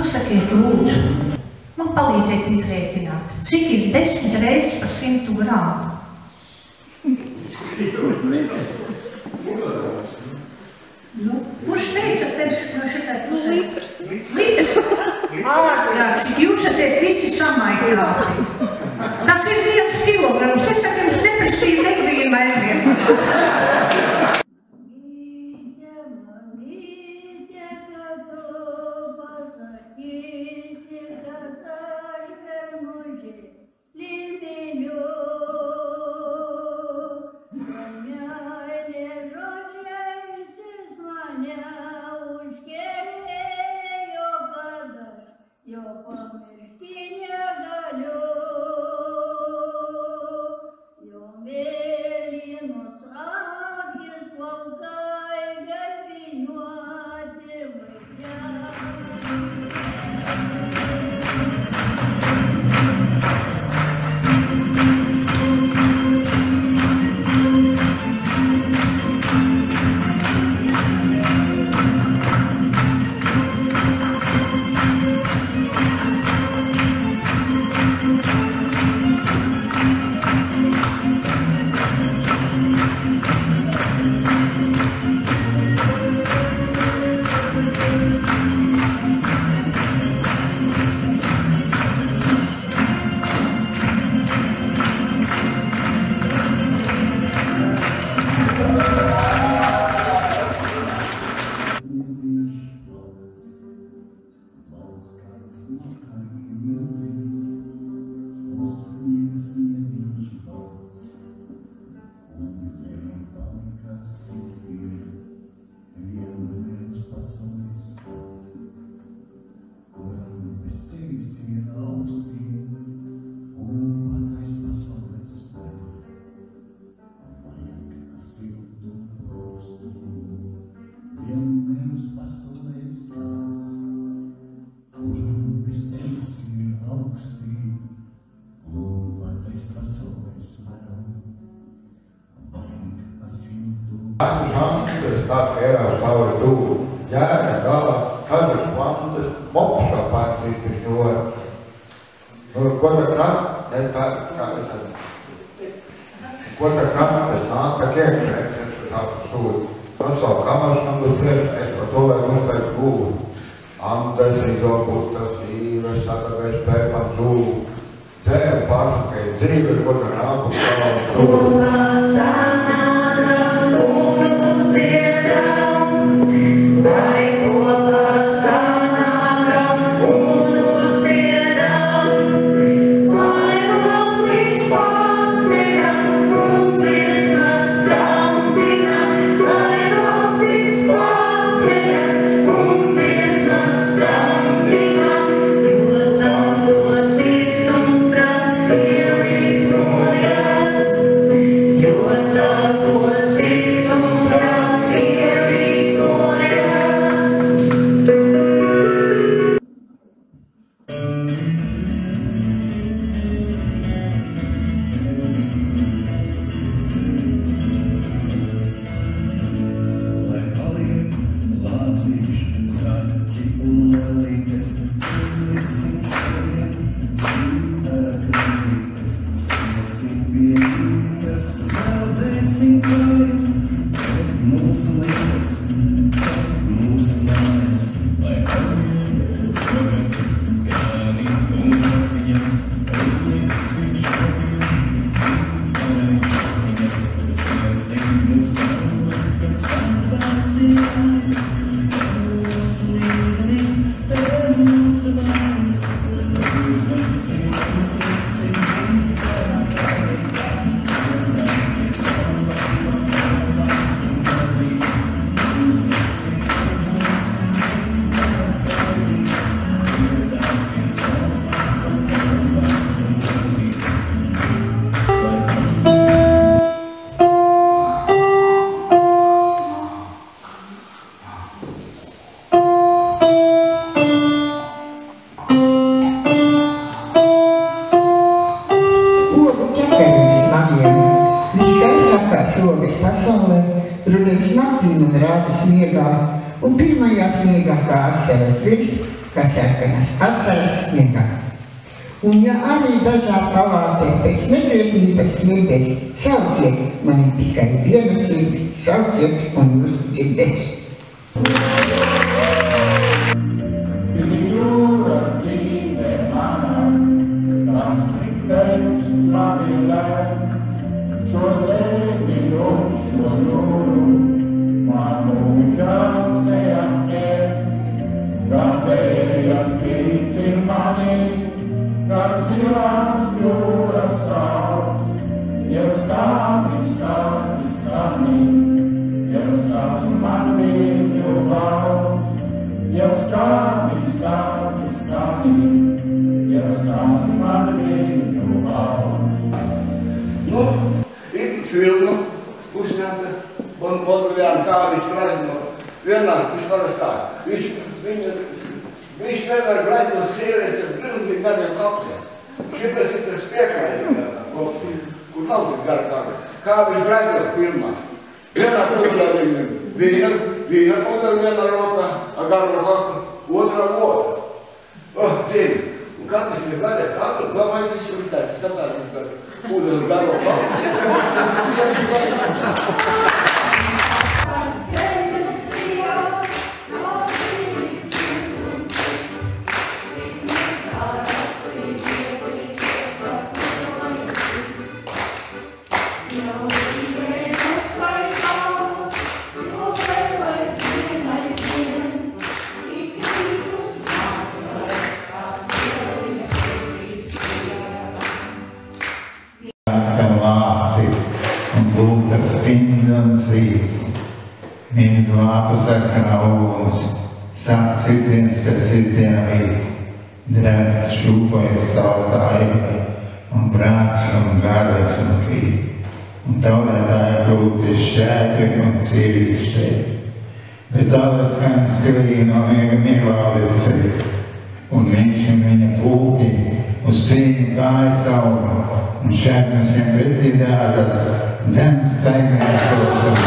Pasakiet, lūdzu, man palīdziet izrēķināt, cik ir 10 reizes par 100 grāmu. Kurš teica, tev no šitai pusē? Litrs. Ārprāts, jūs esat visi samaigāti. Tas ir 1 kilograms, es ar jums neprastīju degvīju mērķiem. Hanskes tā ērās cauri dūru, ģēra galā, kadras plantas, mopšā pārcīti ņora. Ko tā krata, ko tā krata, es nāk, tā kiekšēs, es par tādu sūdu. Nosauku kamaras numur 3, es par to, lai noteikti gūru. Andes, izobūtas, īves, tāda bez pēpam zūru. Dzēra pārsakai dzīve, ko tā nāku cauri dūru. Sing un pirmajā sniegā kā asaras virs, kā sarkanas asaras sniegā. Un ja arī dažā pavātē pēc neprieknības smirdēs, sauciet mani tikai viena sirds, sauciet un jūs dzirdēs. Filmu uzņemta un modelējām, kā viņš glezno. Vienmēr viņš parasti tā. Viņš vienmēr glezno sievietes ar milzīgi gariem kapiem. Šitas ir tas piekrājums, kur nav tik gara kāda. Kā viņš glezno filmās. Vienā pudelē vīna pudeli vienā rokā ar garu kapu, otrā otru. Cīni. Un katrs ir garē katru, domājas viņš uztēc, skatās uz tā. Pudeli garo kapu. Mindu lapu sarkanā uguns, sāk citiens pēc citiena vīt, drēb šūpojas salta aivai, un brākš un gardas un krīt, un taurētāja krūtis šķēpek un cīrīs šeit. Bet tauras skaņas pilī no miega mirvālis ceļ, un viņš un viņa pūki uz cīņu kāja savu, un šēpnes viņam pretī dārdas, dzens staigājās